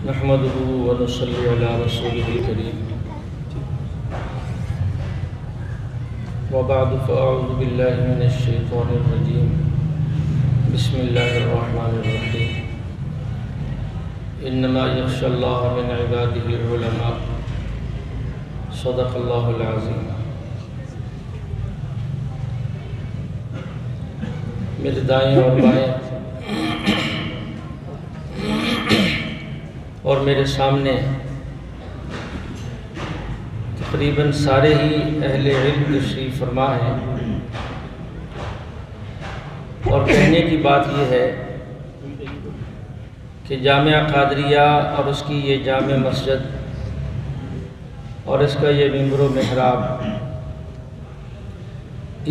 نحمده ونصلي على رسوله الكريم وبعد فأعوذ بالله من الشيطان الرجيم بسم الله الرحمن الرحيم إنما يخشى الله من عباده العلماء صدق الله العظيم۔ میرے دائیں اور بائیں اور میرے سامنے تقریباً سارے ہی اہل علم تشریف فرما ہیں، اور کہنے کی بات یہ ہے کہ جامعہ قادریہ اور اس کی یہ جامع مسجد اور اس کا یہ منبر و محراب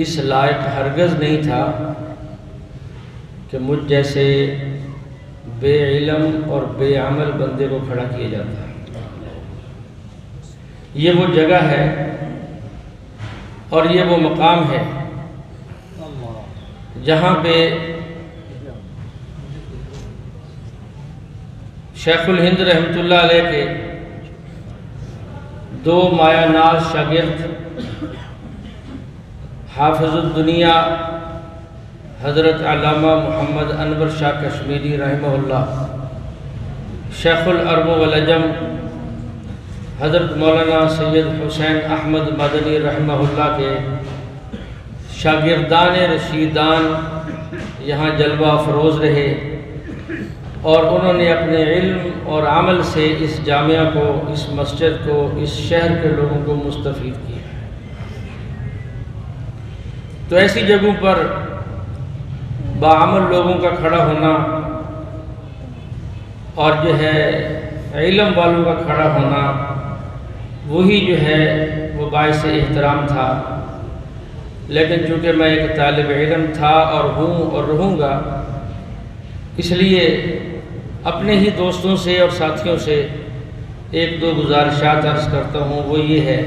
اس لائق ہرگز نہیں تھا کہ مجھ جیسے بے علم اور بے عمل بندے کو کھڑا کیا جاتا ہے۔ یہ وہ جگہ ہے اور یہ وہ مقام ہے جہاں پہ شیخ الہند رحمۃ اللہ علیہ کے دو مایہ ناز شاگرد حافظ الدنیا حضرت علامہ محمد انور شاہ کشمیری رحمہ اللہ، شیخ العرب والعجم حضرت مولانا سید حسین احمد مدنی رحمہ اللہ کے شاگردان رشیدان یہاں جلوہ افروز رہے، اور انہوں نے اپنے علم اور عمل سے اس جامعہ کو، اس مسجد کو، اس شہر کے لوگوں کو مستفید کیا۔ تو ایسی جگہوں پر باعمل لوگوں کا کھڑا ہونا اور جو ہے علم والوں کا کھڑا ہونا، وہی جو ہے وہ باعث احترام تھا۔ لیکن چونکہ میں ایک طالب علم تھا اور ہوں اور رہوں گا، اس لیے اپنے ہی دوستوں سے اور ساتھیوں سے ایک دو گزارشات عرض کرتا ہوں۔ وہ یہ ہے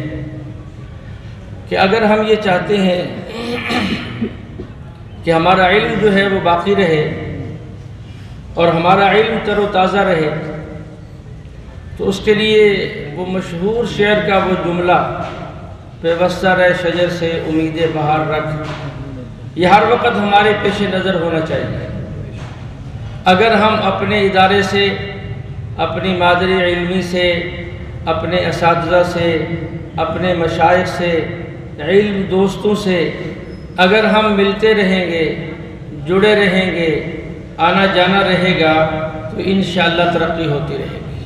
کہ اگر ہم یہ چاہتے ہیں کہ ہمارا علم جو ہے وہ باقی رہے اور ہمارا علم تر و تازہ رہے، تو اس کے لیے وہ مشہور شعر کا وہ جملہ پیوستہ رہ شجر سے امید بہار رکھ، یہ ہر وقت ہمارے پیش نظر ہونا چاہیے۔ اگر ہم اپنے ادارے سے، اپنی مادری علمی سے، اپنے اساتذہ سے، اپنے مشائخ سے، علم دوستوں سے اگر ہم ملتے رہیں گے، جڑے رہیں گے، آنا جانا رہے گا، تو انشاءاللہ ترقی ہوتی رہے گی۔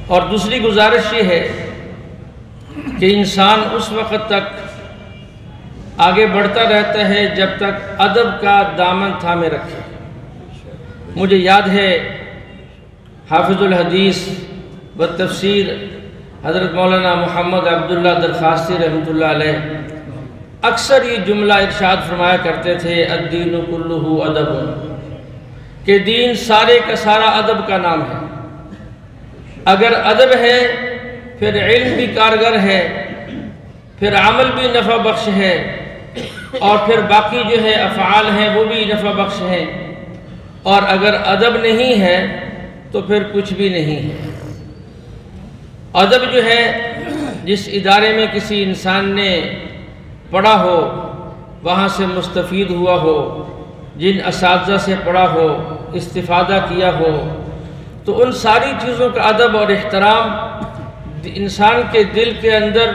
اور دوسری گزارش یہ ہے کہ انسان اس وقت تک آگے بڑھتا رہتا ہے جب تک ادب کا دامن تھامے رکھے۔ مجھے یاد ہے حافظ الحدیث و تفسیر حضرت مولانا محمد عبداللہ درخواستی رحمۃ اللہ علیہ اکثر یہ جملہ ارشاد فرمایا کرتے تھے، الدین کلہ ادب، کہ دین سارے کا سارا ادب کا نام ہے۔ اگر ادب ہے پھر علم بھی کارگر ہے، پھر عمل بھی نفع بخش ہے، اور پھر باقی جو ہے افعال ہیں وہ بھی نفع بخش ہیں، اور اگر ادب نہیں ہے تو پھر کچھ بھی نہیں ہے۔ ادب جو ہے جس ادارے میں کسی انسان نے پڑھا ہو، وہاں سے مستفید ہوا ہو، جن اساتذہ سے پڑھا ہو، استفادہ کیا ہو، تو ان ساری چیزوں کا ادب اور احترام انسان کے دل کے اندر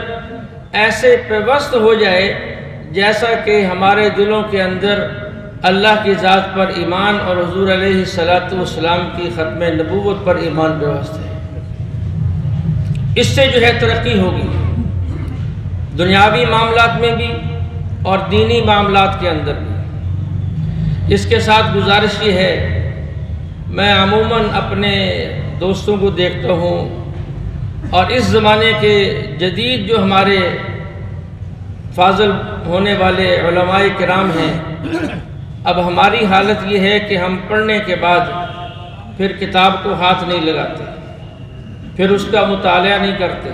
ایسے پیوست ہو جائے جیسا کہ ہمارے دلوں کے اندر اللہ کی ذات پر ایمان اور حضور علیہ السلام کی ختم نبوت پر ایمان پیوست ہے۔ اس سے جو ہے ترقی ہوگی، دنیاوی معاملات میں بھی اور دینی معاملات کے اندر بھی۔ اس کے ساتھ گزارش یہ ہے، میں عموماً اپنے دوستوں کو دیکھتا ہوں، اور اس زمانے کے جدید جو ہمارے فاضل ہونے والے علماء کرام ہیں، اب ہماری حالت یہ ہے کہ ہم پڑھنے کے بعد پھر کتاب کو ہاتھ نہیں لگاتے، پھر اس کا مطالعہ نہیں کرتے۔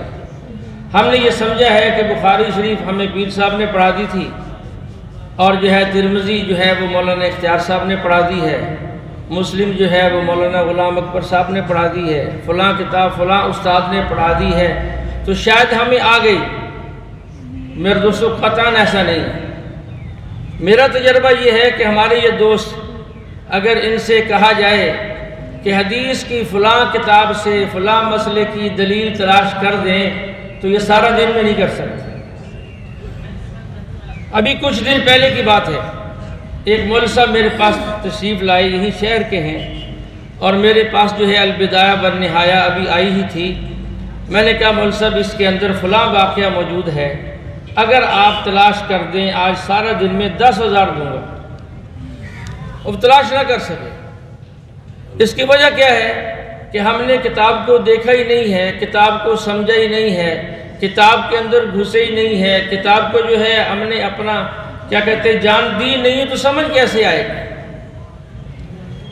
ہم نے یہ سمجھا ہے کہ بخاری شریف ہمیں پیر صاحب نے پڑھا دی تھی، اور جو ہے ترمذی جو ہے وہ مولانا اختیار صاحب نے پڑھا دی ہے، مسلم جو ہے وہ مولانا غلام اکبر صاحب نے پڑھا دی ہے، فلاں کتاب فلاں استاد نے پڑھا دی ہے، تو شاید ہمیں آ گئی۔ میرے دوستو قطعاً ایسا نہیں ہے۔ میرا تجربہ یہ ہے کہ ہمارے یہ دوست اگر ان سے کہا جائے کہ حدیث کی فلاں کتاب سے فلاں مسئلے کی دلیل تلاش کر دیں تو یہ سارا دن میں نہیں کر سکتے۔ ابھی کچھ دن پہلے کی بات ہے، ایک مولوی صاحب میرے پاس تشریف لائے، یہی شہر کے ہیں، اور میرے پاس جو ہے البدایہ والنہایہ ابھی آئی ہی تھی۔ میں نے کہا مولوی صاحب اس کے اندر فلاں واقعہ موجود ہے، اگر آپ تلاش کر دیں آج سارا دن میں 10,000 دوں گا۔ اب تلاش نہ کر سکے، اس کی وجہ کیا ہے کہ ہم نے کتاب کو دیکھا ہی نہیں ہے، کتاب کو سمجھا ہی نہیں ہے، کتاب کے اندر گھسے ہی نہیں ہے، کتاب کو جو ہے ہم نے اپنا کیا کہتے جان دی نہیں ہے، تو سمجھ کیسے آئے گا؟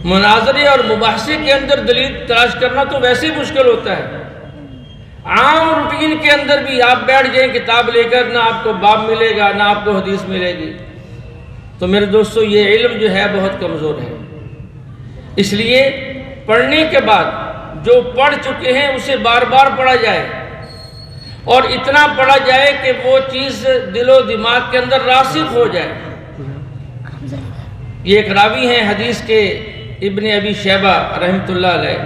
مناظرے اور مباحثے کے اندر دلیل تلاش کرنا تو ویسے ہی مشکل ہوتا ہے۔ عام روٹین کے اندر بھی آپ بیٹھ جائیں کتاب لے کر، نہ آپ کو باب ملے گا نہ آپ کو حدیث ملے گی۔ تو میرے دوستو یہ علم جو ہے بہت کمزور ہے، اس لیے پڑھنے کے بعد جو پڑھ چکے ہیں اسے بار بار پڑھا جائے، اور اتنا پڑھا جائے کہ وہ چیز دل و دماغ کے اندر راسخ ہو جائے۔ یہ ایک راوی ہیں حدیث کے ابن ابی شیبہ رحمۃ اللہ علیہ،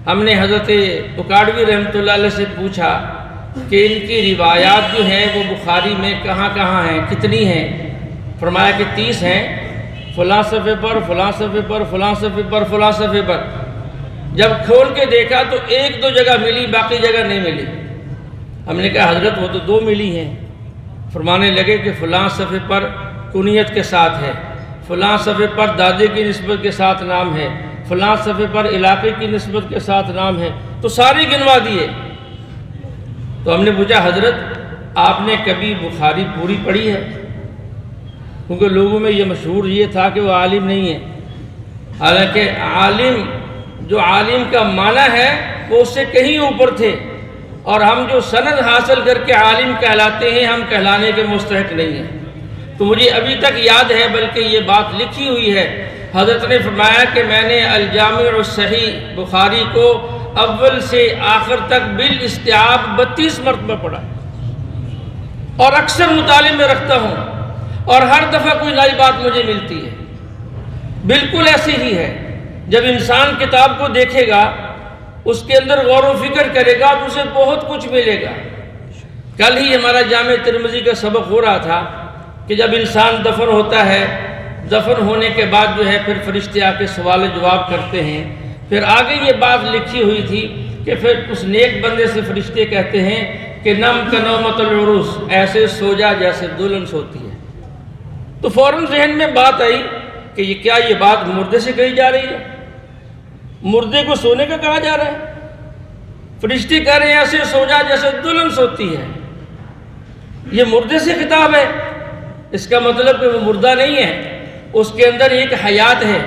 ہم نے حضرت اکاڑوی رحمۃ اللہ علیہ سے پوچھا کہ ان کی روایات جو ہیں وہ بخاری میں کہاں کہاں ہیں، کتنی ہیں؟ فرمایا کہ 30 ہیں، فلاں صفحے پر فلاں صفحے پر فلاں صفحے پر فلاں صفحے پر۔ جب کھول کے دیکھا تو 1-2 جگہ ملی، باقی جگہ نہیں ملی۔ ہم نے کہا حضرت وہ تو 2 ملی ہیں۔ فرمانے لگے کہ فلاں صفحے پر کنیت کے ساتھ ہے، فلاں صفحے پر دادے کی نسبت کے ساتھ نام ہے، فلاں صفحے پر علاقے کی نسبت کے ساتھ نام ہے، تو ساری گنوا دیے۔ تو ہم نے پوچھا حضرت آپ نے کبھی بخاری پوری پڑھی ہے؟ کیونکہ لوگوں میں یہ مشہور یہ تھا کہ وہ عالم نہیں ہے، حالانکہ عالم جو عالم کا معنی ہے وہ اس سے کہیں اوپر تھے، اور ہم جو سند حاصل کر کے عالم کہلاتے ہیں ہم کہلانے کے مستحق نہیں ہیں۔ تو مجھے ابھی تک یاد ہے، بلکہ یہ بات لکھی ہوئی ہے، حضرت نے فرمایا کہ میں نے الجامع الصحیح بخاری کو اول سے آخر تک بالاستیعاب 32 مرتبہ پڑھا، اور اکثر مطالعے میں رکھتا ہوں، اور ہر دفعہ کوئی نئی بات مجھے ملتی ہے۔ بالکل ایسی ہی ہے، جب انسان کتاب کو دیکھے گا، اس کے اندر غور و فکر کرے گا تو اسے بہت کچھ ملے گا۔ کل ہی ہمارا جامع ترمذی کا سبق ہو رہا تھا کہ جب انسان دفن ہوتا ہے، دفن ہونے کے بعد جو ہے پھر فرشتے آ کے سوال جواب کرتے ہیں، پھر آگے یہ بات لکھی ہوئی تھی کہ پھر اس نیک بندے سے فرشتے کہتے ہیں کہ نم کنومت العروس، ایسے سو جا جیسے دلہن سوتی ہے۔ تو فوراً ذہن میں بات آئی کہ یہ کیا یہ بات مردے سے کہی جا رہی ہے؟ مردے کو سونے کا کہا جا رہا ہے؟ فرشتے کہہ رہے ہیں ایسے سو جا جیسے دلہن سوتی ہے، یہ مردے سے خطاب ہے۔ اس کا مطلب کہ وہ مردہ نہیں ہے، اس کے اندر ایک حیات ہے،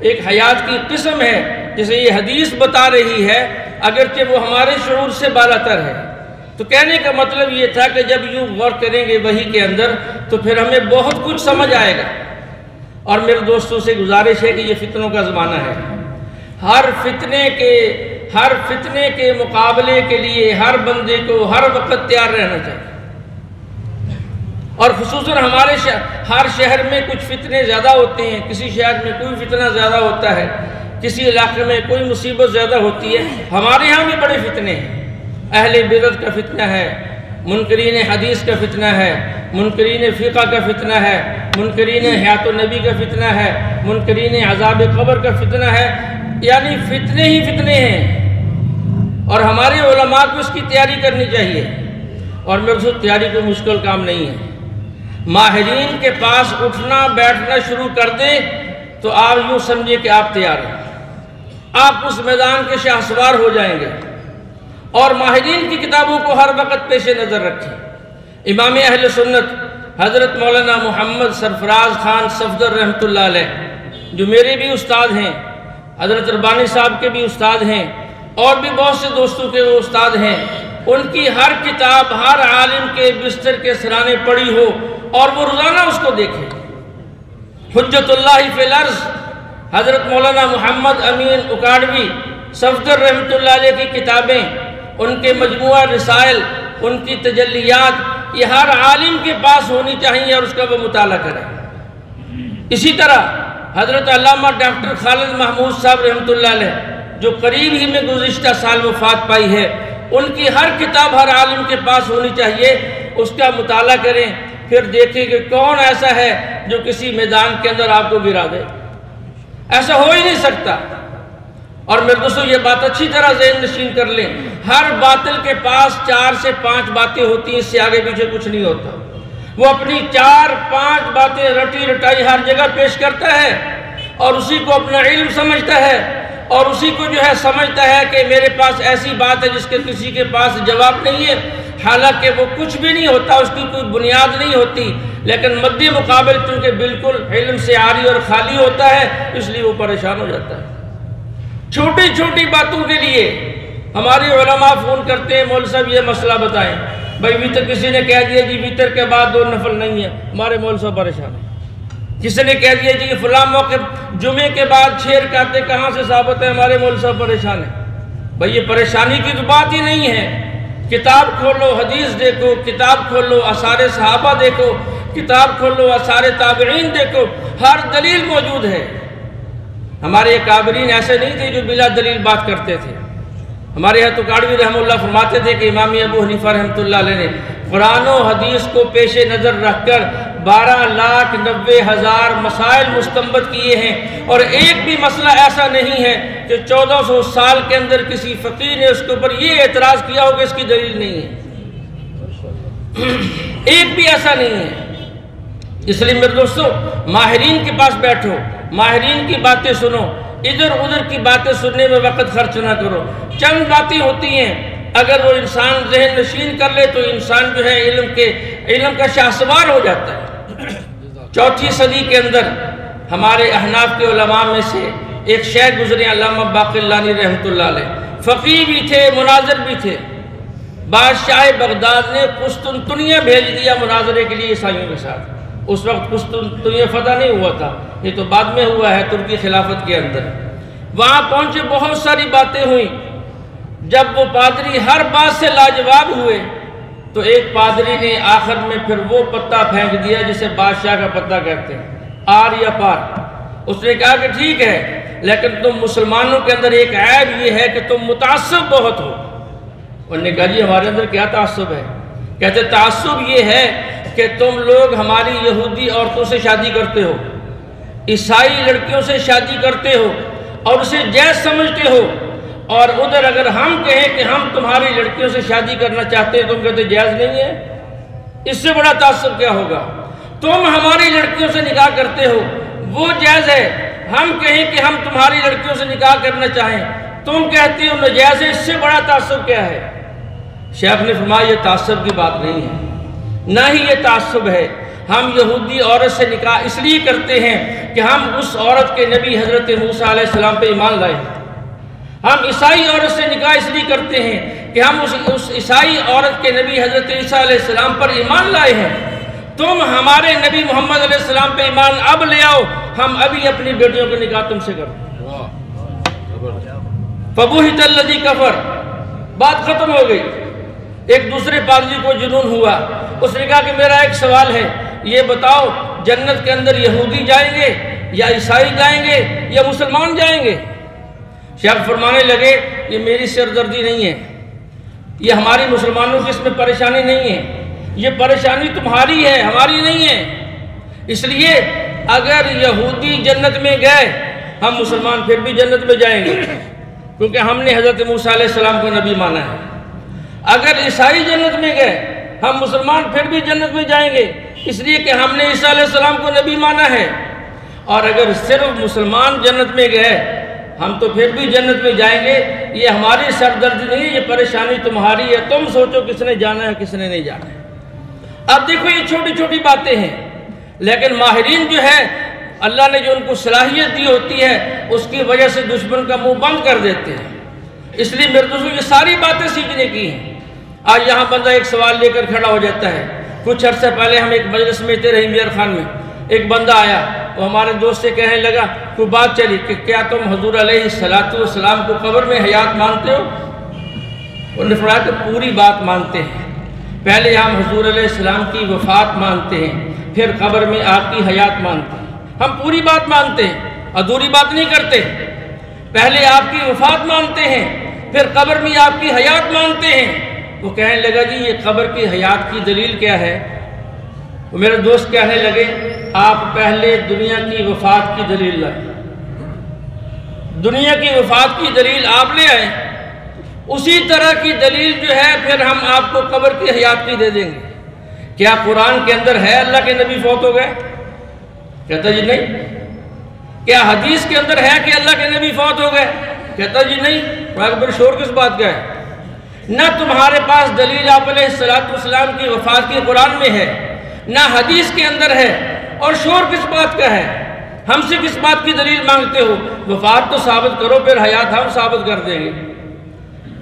ایک حیات کی قسم ہے جسے یہ حدیث بتا رہی ہے، اگرچہ وہ ہمارے شعور سے بالاتر ہے۔ تو کہنے کا مطلب یہ تھا کہ جب یوں غور کریں گے وحی کے اندر تو پھر ہمیں بہت کچھ سمجھ آئے گا۔ اور میرے دوستوں سے گزارش ہے کہ یہ فتنوں کا زمانہ ہے، ہر فتنے کے مقابلے کے لیے ہر بندے کو ہر وقت تیار رہنا چاہیے، اور خصوصاً ہمارے ہر شہر میں کچھ فتنے زیادہ ہوتے ہیں، کسی شہر میں کوئی فتنہ زیادہ ہوتا ہے، کسی علاقے میں کوئی مصیبت زیادہ ہوتی ہے۔ ہمارے ہاں بھی بڑے فتنے ہیں، اہل بدعت کا فتنہ ہے، منکرین حدیث کا فتنہ ہے، منکرین فقہ کا فتنہ ہے، منکرین حیات النبی کا فتنہ ہے، منکرین عذاب قبر کا فتنہ ہے، یعنی فتنے ہی فتنے ہیں، اور ہمارے علماء کو اس کی تیاری کرنی چاہیے۔ اور میرے سے تیاری کوئی مشکل کام نہیں ہے، ماہرین کے پاس اٹھنا بیٹھنا شروع کر دیں تو آپ یوں سمجھیں کہ آپ تیار ہیں، آپ اس میدان کے شاہسوار ہو جائیں گے۔ اور ماہرین کی کتابوں کو ہر وقت پیش نظر رکھیں۔ امام اہل سنت حضرت مولانا محمد سرفراز خان صفدر رحمۃ اللہ علیہ، جو میرے بھی استاد ہیں، حضرت ربانی صاحب کے بھی استاد ہیں، اور بھی بہت سے دوستوں کے وہ استاد ہیں، ان کی ہر کتاب ہر عالم کے بستر کے سرانے پڑی ہو اور وہ روزانہ اس کو دیکھے۔ حجت اللہ فی الارض، حضرت مولانا محمد امین اکاڑوی صفدر رحمۃ اللہ علیہ کی کتابیں، ان کے مجموعہ رسائل، ان کی تجلیات، یہ ہر عالم کے پاس ہونی چاہیے اور اس کا وہ مطالعہ کرے۔ اسی طرح حضرت علامہ ڈاکٹر خالد محمود صاحب رحمۃ اللہ علیہ جو قریب ہی میں گزشتہ سال وفات پائی ہے، ان کی ہر کتاب ہر عالم کے پاس ہونی چاہیے، اس کا مطالعہ کریں، پھر دیکھیں کہ کون ایسا ہے جو کسی میدان کے اندر آپ کو گرا دے۔ ایسا ہو ہی نہیں سکتا۔ اور میرے دوستو یہ بات اچھی طرح ذہن نشین کر لیں، ہر باطل کے پاس 4 سے 5 باتیں ہوتی ہیں، اس سے آگے پیچھے کچھ نہیں ہوتا۔ وہ اپنی 4-5 باتیں رٹی رٹائی ہر جگہ پیش کرتا ہے اور اسی کو اپنا علم سمجھتا ہے اور اسی کو جو ہے سمجھتا ہے کہ میرے پاس ایسی بات ہے جس کے کسی کے پاس جواب نہیں ہے، حالانکہ وہ کچھ بھی نہیں ہوتا، اس کی کوئی بنیاد نہیں ہوتی، لیکن مدِ مقابل چونکہ بالکل علم سے عاری اور خالی ہوتا ہے، اس لیے وہ پریشان ہو جاتا ہے۔ چھوٹی چھوٹی باتوں کے لیے ہمارے علماء فون کرتے ہیں، مول صاحب یہ مسئلہ بتائیں، بھائی ویتر کسی نے کہہ دیا جی ویتر کے بعد 2 نفل نہیں ہے، ہمارے مول صاحب پریشان ہیں۔ کسی نے کہہ دیا جی فلاں موقع جمعے کے بعد 6 رکعتیں کہاں سے ثابت ہیں، ہمارے مول صاحب پریشان ہیں۔ بھائی یہ پریشانی کی تو بات ہی نہیں ہے، کتاب کھولو، حدیث دیکھو، کتاب کھولو، آثار صحابہ دیکھو، کتاب کھولو، آثار تابعین دیکھو، ہر دلیل موجود ہے۔ ہمارے اکابرین ایسے نہیں تھے جو بلا دلیل بات کرتے تھے۔ ہمارے یہاں اکاڑوی رحمہ اللہ فرماتے تھے کہ امام ابو حنیفہ رحمۃ اللہ علیہ نے قرآن و حدیث کو پیش نظر رکھ کر 12,90,000 مسائل مستنبط کیے ہیں، اور ایک بھی مسئلہ ایسا نہیں ہے کہ 1400 سال کے اندر کسی فقیر نے اس کے اوپر یہ اعتراض کیا ہو کہ اس کی دلیل نہیں ہے، ایک بھی ایسا نہیں ہے۔ اس لیے میرے دوستو ماہرین کے پاس بیٹھو، ماہرین کی باتیں سنو، ادھر ادھر کی باتیں سننے میں وقت خرچ نہ کرو۔ چند باتیں ہوتی ہیں اگر وہ انسان ذہن نشین کر لے تو انسان جو ہے علم کا شاہ سوار ہو جاتا ہے۔ 4 صدی کے اندر ہمارے احناف کے علماء میں سے ایک شیخ گزرے علامہ باقلانی رحمۃ اللہ علیہ، فقیہ بھی تھے، مناظر بھی تھے۔ بادشاہ بغداد نے قسطنطنیہ بھیج دیا مناظرے کے لیے عیسائیوں کے ساتھ۔ اس وقت قسطنطنیہ فتح نہیں ہوا تھا، یہ تو بعد میں ہوا ہے ترکی خلافت کے اندر۔ وہاں پہنچے، بہت ساری باتیں ہوئیں۔ جب وہ پادری ہر بات سے لاجواب ہوئے تو ایک پادری نے آخر میں پھر وہ پتہ پھینک دیا جسے بادشاہ کا پتہ کہتے ہیں، آر یا پار۔ اس نے کہا کہ ٹھیک ہے، لیکن تم مسلمانوں کے اندر ایک عیب یہ ہے کہ تم متعصب بہت ہو۔ انہوں نے کہا جی ہمارے اندر کیا تعصب ہے؟ کہتے تعصب یہ ہے کہ تم لوگ ہماری یہودی عورتوں سے شادی کرتے ہو، عیسائی لڑکیوں سے شادی کرتے ہو اور اسے جائز سمجھتے ہو، اور ادھر اگر ہم کہیں کہ ہم تمہاری لڑکیوں سے شادی کرنا چاہتے ہیں تم کہتے جائز نہیں ہے۔ اس سے بڑا تعصب کیا ہوگا؟ تم ہماری لڑکیوں سے نکاح کرتے ہو، وہ جائز ہے، ہم کہیں کہ ہم تمہاری لڑکیوں سے نکاح کرنا چاہیں تم کہتے ہو ناجائز ہے، اس سے بڑا تعصب کیا ہے؟ شیخ نے فرمایا یہ تعصب کی بات نہیں ہے، نہ ہی یہ تعصب ہے۔ ہم یہودی عورت سے نکاح اس لیے کرتے ہیں کہ ہم اس عورت کے نبی حضرت موسیٰ علیہ السلام پہ ایمان لائے ہیں۔ ہم عیسائی عورت سے نکاح اس لیے کرتے ہیں کہ ہم اس عیسائی عورت کے نبی حضرت عیسیٰ علیہ السلام پر ایمان لائے ہیں۔ تم ہمارے نبی محمد علیہ السلام پہ ایمان اب لے آؤ، ہم ابھی اپنی بیٹیوں کو نکاح تم سے کرتے ہیں۔ فَبُہِتَ الَّذِي كَفَرَ، بات ختم ہو گئی۔ ایک دوسرے پادری کو جنون ہوا، اس نے کہا کہ میرا ایک سوال ہے، یہ بتاؤ جنت کے اندر یہودی جائیں گے یا عیسائی جائیں گے یا مسلمان جائیں گے؟ شیخ فرمانے لگے یہ میری سردردی نہیں ہے، یہ ہماری مسلمانوں کی اس میں پریشانی نہیں ہے، یہ پریشانی تمہاری ہے، ہماری نہیں ہے۔ اس لیے اگر یہودی جنت میں گئے ہم مسلمان پھر بھی جنت میں جائیں گے، کیونکہ ہم نے حضرت موسیٰ علیہ السلام کو نبی مانا ہے۔ اگر عیسائی جنت میں گئے ہم مسلمان پھر بھی جنت میں جائیں گے، اس لیے کہ ہم نے عیسیٰ علیہ السلام کو نبی مانا ہے۔ اور اگر صرف مسلمان جنت میں گئے ہم تو پھر بھی جنت میں جائیں گے، یہ ہماری سردردی نہیں، یہ پریشانی تمہاری ہے، تم سوچو کس نے جانا ہے کس نے نہیں جانا ہے۔ اب دیکھو یہ چھوٹی چھوٹی باتیں ہیں، لیکن ماہرین جو ہے اللہ نے جو ان کو صلاحیت دی ہوتی ہے اس کی وجہ سے دشمن کا منہ بند کر دیتے ہیں۔ اس لیے میرے دوستوں یہ ساری باتیں سیکھنے کی ہیں۔ آج یہاں بندہ ایک سوال لے کر کھڑا ہو جاتا ہے۔ کچھ عرصہ پہلے ہم ایک مجلس میں تھے رحیم یار خان میں، ایک بندہ آیا وہ ہمارے دوست سے کہنے لگا، کوئی بات چلی کہ کیا تم حضور علیہ السلام کو قبر میں حیات مانتے ہو؟ انہوں نے فرمایا کہ پوری بات مانتے ہیں، پہلے ہم حضور علیہ السلام کی وفات مانتے ہیں، پھر قبر میں آپ کی حیات مانتے ہیں۔ ہم پوری بات مانتے ہیں، ادھوری بات نہیں کرتے۔ پہلے آپ کی وفات مانتے ہیں، پھر قبر میں آپ کی حیات مانتے ہیں۔ وہ کہنے لگا جی یہ قبر کی حیات کی دلیل کیا ہے؟ وہ میرے دوست کہنے لگے آپ پہلے دنیا کی وفات کی دلیل لائیں، دنیا کی وفات کی دلیل آپ لے آئیں، اسی طرح کی دلیل جو ہے پھر ہم آپ کو قبر کی حیات کی دے دیں گے۔ کیا قرآن کے اندر ہے اللہ کے نبی فوت ہو گئے؟ کہتا جی نہیں۔ کیا حدیث کے اندر ہے کہ اللہ کے نبی فوت ہو گئے؟ کہتا جی نہیں۔ پھر شور کس بات کا ہے؟ نہ تمہارے پاس دلیل آپ علیہ السلام کی وفات کی قرآن میں ہے، نہ حدیث کے اندر ہے، اور شور کس بات کا ہے؟ ہم سے کس بات کی دلیل مانگتے ہو؟ وفات تو ثابت کرو، پھر حیات ہم ثابت کر دیں گے۔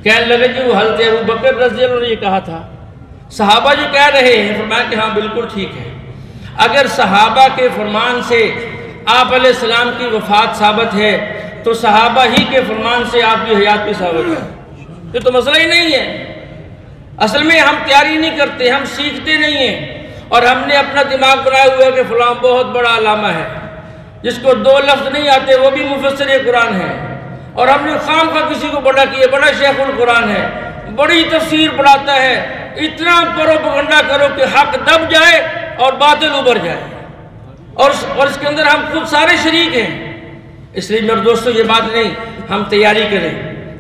کہنے لگے جی وہ حضرت ابوبکر رضی اللہ عنہ نے یہ کہا تھا، صحابہ جو کہہ رہے ہیں، فرمایا کہ ہاں بالکل ٹھیک ہے۔ اگر صحابہ کے فرمان سے آپ علیہ السلام کی وفات ثابت ہے تو صحابہ ہی کے فرمان سے آپ کی حیات بھی ثابت ہے۔ یہ تو مسئلہ ہی نہیں ہے۔ اصل میں ہم تیاری نہیں کرتے، ہم سیکھتے نہیں ہیں، اور ہم نے اپنا دماغ بنایا ہوا ہے کہ فلاں بہت بڑا علامہ ہے، جس کو 2 لفظ نہیں آتے وہ بھی مفسر قرآن ہے، اور ہم نے خام خواہ کسی کو بڑا کیا، بڑا شیخ القرآن ہے، بڑی تفسیر پڑھاتا ہے۔ اتنا پروپیگنڈا کرو کہ حق دب جائے اور باطل ابھر جائے، اور اس کے اندر ہم خود سارے شریک ہیں۔ اس لیے میرے دوستو یہ بات نہیں، ہم تیاری کریں،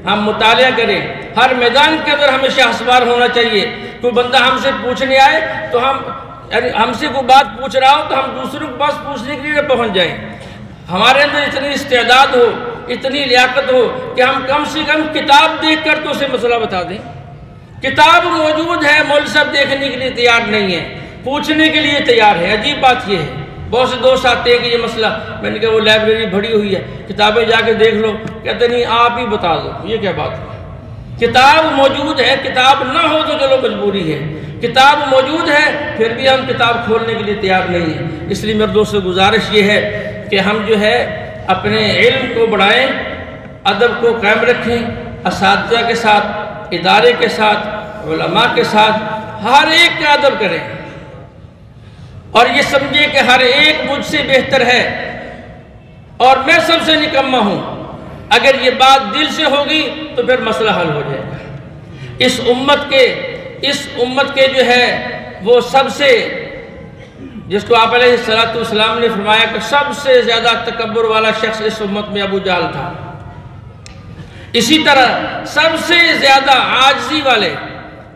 ہم مطالعہ کریں، ہر میدان کے اندر ہمیشہ ہسوار ہونا چاہیے۔ کوئی بندہ ہم سے پوچھنے آئے تو ہم سے کوئی بات پوچھ رہا ہو تو ہم دوسروں کے پاس پوچھنے کے لیے پہنچ جائیں۔ ہمارے اندر اتنی استعداد ہو، اتنی لیاقت ہو کہ ہم کم سے کم کتاب دیکھ کر تو اسے مسئلہ بتا دیں۔ کتاب موجود ہے، مول صاحب دیکھنے کے لیے تیار نہیں ہے، پوچھنے کے لیے تیار ہے۔ عجیب بات یہ ہے، بہت سے دوست آتے ہیں کہ یہ مسئلہ، میں نے کہا وہ لائبریری بھری ہوئی ہے، کتابیں جا کے دیکھ لو، کہتے نہیں آپ ہی بتا دو۔ یہ کیا بات ہے؟ کتاب موجود ہے، کتاب نہ ہو تو چلو مجبوری ہے، کتاب موجود ہے پھر بھی ہم کتاب کھولنے کے لیے تیار نہیں ہیں۔ اس لیے میرے دوست سے گزارش یہ ہے کہ ہم جو ہے اپنے علم کو بڑھائیں، ادب کو قائم رکھیں، اساتذہ کے ساتھ، ادارے کے ساتھ، علماء کے ساتھ، ہر ایک کا ادب کریں، اور یہ سمجھے کہ ہر ایک مجھ سے بہتر ہے اور میں سب سے نکما ہوں۔ اگر یہ بات دل سے ہوگی تو پھر مسئلہ حل ہو جائے گا۔ اس امت کے جو ہے وہ سب سے، جس کو آپ علیہ السلام نے فرمایا کہ سب سے زیادہ تکبر والا شخص اس امت میں ابو جہل تھا، اسی طرح سب سے زیادہ عاجزی والے،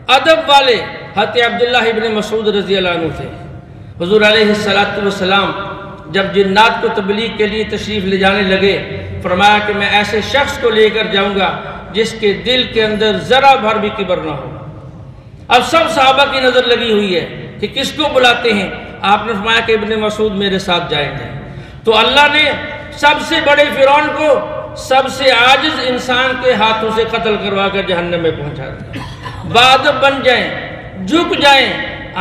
ادب والے حضرت عبداللہ ابن مسعود رضی اللہ عنہ تھے۔ حضور علیہ السلام جب جنات کو تبلیغ کے لیے تشریف لے جانے لگے، فرمایا کہ میں ایسے شخص کو لے کر جاؤں گا جس کے دل کے اندر ذرا بھر بھی کبر نہ ہو۔ اب سب صحابہ کی نظر لگی ہوئی ہے کہ کس کو بلاتے ہیں؟ آپ نے فرمایا کہ ابن مسعود میرے ساتھ جائیں گے۔ تو اللہ نے سب سے بڑے فرعون کو سب سے عاجز انسان کے ہاتھوں سے قتل کروا کر جہنم میں پہنچا دیا۔ باادب بن جائیں، جھک جائیں،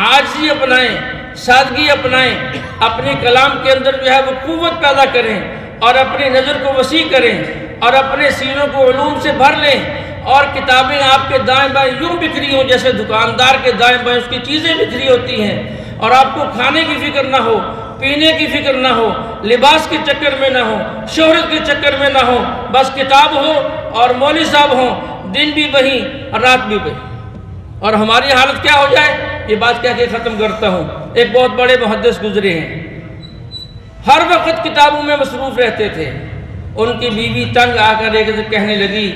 عاجزی اپنائیں، سادگی اپنائیں، اپنے کلام کے اندر جو ہے وہ قوت پیدا کریں، اور اپنی نظر کو وسیع کریں، اور اپنے سینوں کو علوم سے بھر لیں، اور کتابیں آپ کے دائیں بائیں یوں بکھری ہوں جیسے دکاندار کے دائیں بائیں اس کی چیزیں بکھری ہوتی ہیں، اور آپ کو کھانے کی فکر نہ ہو، پینے کی فکر نہ ہو، لباس کے چکر میں نہ ہو، شہرت کے چکر میں نہ ہو، بس کتاب ہو اور مولوی صاحب ہوں، دن بھی وہی اور رات بھی وہی۔ اور ہماری حالت کیا ہو جائے؟ یہ بات کہہ کے ختم کرتا ہوں۔ ایک بہت بڑے محدث گزرے ہیں، ہر وقت کتابوں میں مصروف رہتے تھے۔ ان کی بیوی تنگ آ کر ایک دن کہنے لگی،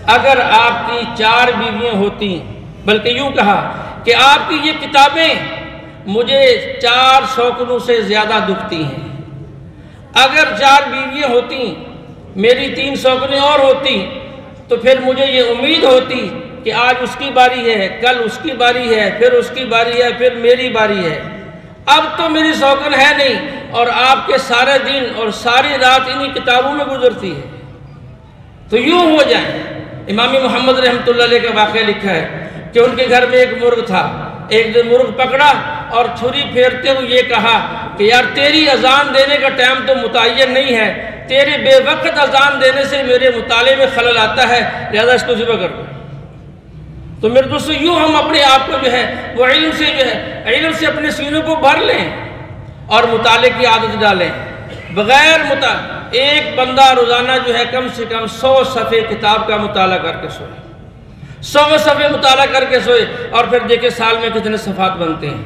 اگر آپ کی 4 بیویاں ہوتی، بلکہ یوں کہا کہ آپ کی یہ کتابیں مجھے 4 شوکنوں سے زیادہ دکھتی ہیں۔ اگر 4 بیویاں ہوتی، میری 3 شوکنیں اور ہوتی، تو پھر مجھے یہ امید ہوتی کہ آج اس کی باری ہے، کل اس کی باری ہے، پھر اس کی باری ہے، پھر میری باری ہے۔ اب تو میری شوکن ہے نہیں، اور آپ کے سارے دن اور ساری رات انہی کتابوں میں گزرتی ہے۔ تو یوں ہو جائیں۔ امام محمد رحمۃ اللہ علیہ کا واقعہ لکھا ہے کہ ان کے گھر میں ایک مرغ تھا۔ ایک دن مرغ پکڑا اور چھری پھیرتے ہوئے یہ کہا کہ یار تیری اذان دینے کا ٹائم تو متعین نہیں ہے، تیرے بے وقت اذان دینے سے میرے مطالعے میں خلل آتا ہے، لہذا اس کو ذبح کر دو۔ تو میرے دوستو یوں ہم اپنے آپ کو جو ہے وہ علم سے اپنے سینوں کو بھر لیں اور مطالعے کی عادت ڈالیں۔ بغیر ایک بندہ روزانہ جو ہے کم سے کم 100 صفحے کتاب کا مطالعہ کر کے سوئے، 100 صفحے مطالعہ کر کے سوئے، اور پھر دیکھیں سال میں کتنے صفحات بنتے ہیں۔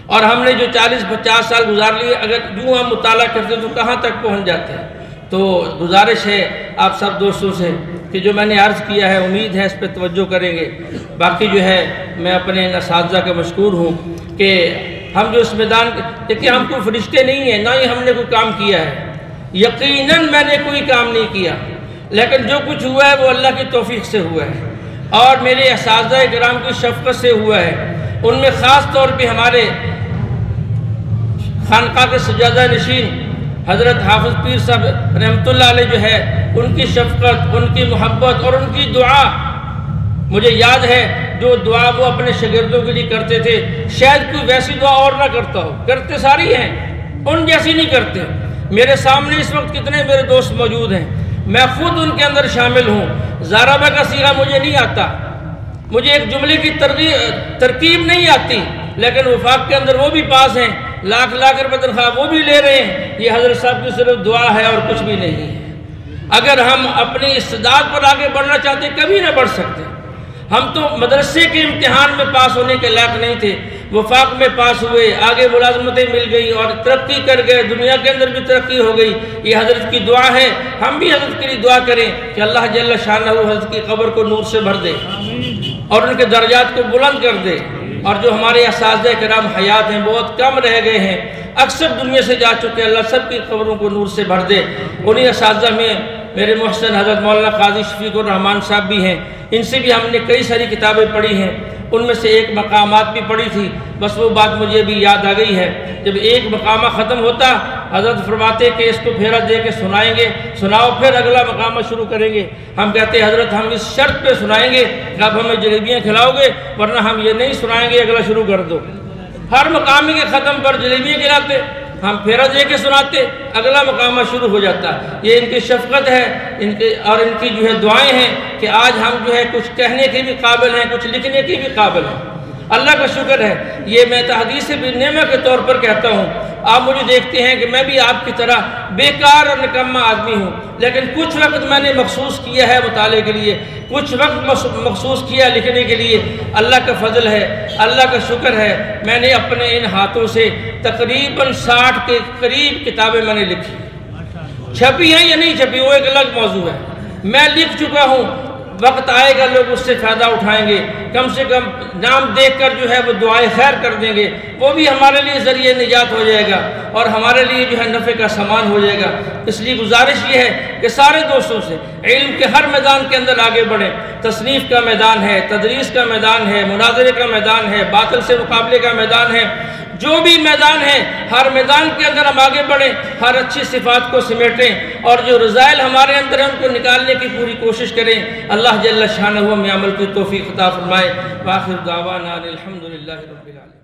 اور ہم نے جو 40-50 سال گزار لیے، اگر یوں ہم مطالعہ کرتے تو کہاں تک پہنچ جاتے ہیں۔ تو گزارش ہے آپ سب دوستوں سے کہ جو میں نے عرض کیا ہے، امید ہے اس پہ توجہ کریں گے۔ باقی جو ہے میں اپنے اساتذہ کا مشکور ہوں کہ ہم جو اس میدان دیکھیں، ہم کوئی فرشتے نہیں ہیں، نہ ہی ہم نے کوئی کام کیا ہے، یقیناً میں نے کوئی کام نہیں کیا، لیکن جو کچھ ہوا ہے وہ اللہ کی توفیق سے ہوا ہے اور میرے اساتذہ کرام کی شفقت سے ہوا ہے۔ ان میں خاص طور پہ ہمارے خانقاہ کے سجادہ نشین حضرت حافظ پیر صاحب رحمۃ اللہ علیہ جو ہے، ان کی شفقت، ان کی محبت اور ان کی دعا، مجھے یاد ہے جو دعا وہ اپنے شاگردوں کے لیے کرتے تھے، شاید کوئی ویسی دعا اور نہ کرتا ہو، کرتے ساری ہیں، ان جیسی نہیں کرتے۔ میرے سامنے اس وقت کتنے میرے دوست موجود ہیں، میں خود ان کے اندر شامل ہوں۔ زارابہ کا صیغہ مجھے نہیں آتا، مجھے ایک جملے کی ترکیب نہیں آتی، لیکن وفاق کے اندر وہ بھی پاس ہیں، لاکھ روپے تنخواہ وہ بھی لے رہے ہیں۔ یہ حضرت صاحب کی صرف دعا ہے اور کچھ بھی نہیں ہے۔ اگر ہم اپنی استعداد پر آگے بڑھنا چاہتے کبھی نہ بڑھ سکتے۔ ہم تو مدرسے کے امتحان میں پاس ہونے کے لائق نہیں تھے، وفاق میں پاس ہوئے، آگے ملازمتیں مل گئی اور ترقی کر گئے، دنیا کے اندر بھی ترقی ہو گئی۔ یہ حضرت کی دعا ہے، ہم بھی حضرت کے لیے دعا کریں کہ اللہ جل شانہ حضرت کی قبر کو نور سے بھر دے اور ان کے درجات کو بلند کر دے۔ اور جو ہمارے اساتذہ کرام حیات ہیں، بہت کم رہ گئے ہیں، اکثر دنیا سے جا چکے، اللہ سب کی قبروں کو نور سے بھر دے۔ انہی اساتذہ میں میرے محسن حضرت مولانا قاضی شفیق الرحمان صاحب بھی ہیں، ان سے بھی ہم نے کئی ساری کتابیں پڑھی ہیں، ان میں سے ایک مقامات بھی پڑھی تھی، بس وہ بات مجھے بھی یاد آ گئی ہے۔ جب ایک مقامہ ختم ہوتا، حضرت فرماتے کہ اس کو پھیرا دے کے سنائیں گے، سناؤ پھر اگلا مقامہ شروع کریں گے۔ ہم کہتے حضرت ہم اس شرط پہ سنائیں گے کہ آپ ہمیں جلیبیاں کھلاؤ گے، ورنہ ہم یہ نہیں سنائیں گے، اگلا شروع کر دو۔ ہر مقامی کے ختم پر جلیبیاں کھلاتے، ہم پھیرا دے کے سناتے، اگلا مقامہ شروع ہو جاتا۔ یہ ان کی شفقت ہے، ان کی جو ہے دعائیں ہیں کہ آج ہم جو ہے کچھ کہنے کے بھی قابل ہیں، کچھ لکھنے کے بھی قابل ہیں۔ اللہ کا شکر ہے۔ یہ میں تحدیث ابن نعمہ کے طور پر کہتا ہوں، آپ مجھے دیکھتے ہیں کہ میں بھی آپ کی طرح بیکار اور نکما آدمی ہوں، لیکن کچھ وقت میں نے مخصوص کیا ہے مطالعے کے لیے، کچھ وقت مخصوص کیا لکھنے کے لیے۔ اللہ کا فضل ہے، اللہ کا شکر ہے، میں نے اپنے ان ہاتھوں سے تقریباً 60 کے قریب کتابیں میں نے لکھی، چھپی ہیں یا نہیں چھپی وہ ایک الگ موضوع ہے، میں لکھ چکا ہوں۔ وقت آئے گا لوگ اس سے فائدہ اٹھائیں گے، کم سے کم نام دیکھ کر جو ہے وہ دعائیں خیر کر دیں گے، وہ بھی ہمارے لیے ذریعہ نجات ہو جائے گا اور ہمارے لیے جو ہے نفع کا سامان ہو جائے گا۔ اس لیے گزارش یہ ہے کہ سارے دوستوں سے علم کے ہر میدان کے اندر آگے بڑھیں۔ تصنیف کا میدان ہے، تدریس کا میدان ہے، مناظرے کا میدان ہے، باطل سے مقابلے کا میدان ہے، جو بھی میدان ہے ہر میدان کے اندر ہم آگے بڑھیں، ہر اچھی صفات کو سمیٹیں اور جو رذائل ہمارے اندر ہیں ان کو نکالنے کی پوری کوشش کریں۔ اللہ جل شانہ ہمیں عمل کی توفیق عطا فرمائے۔ وآخر دعوانا الحمدللہ رب العالمین۔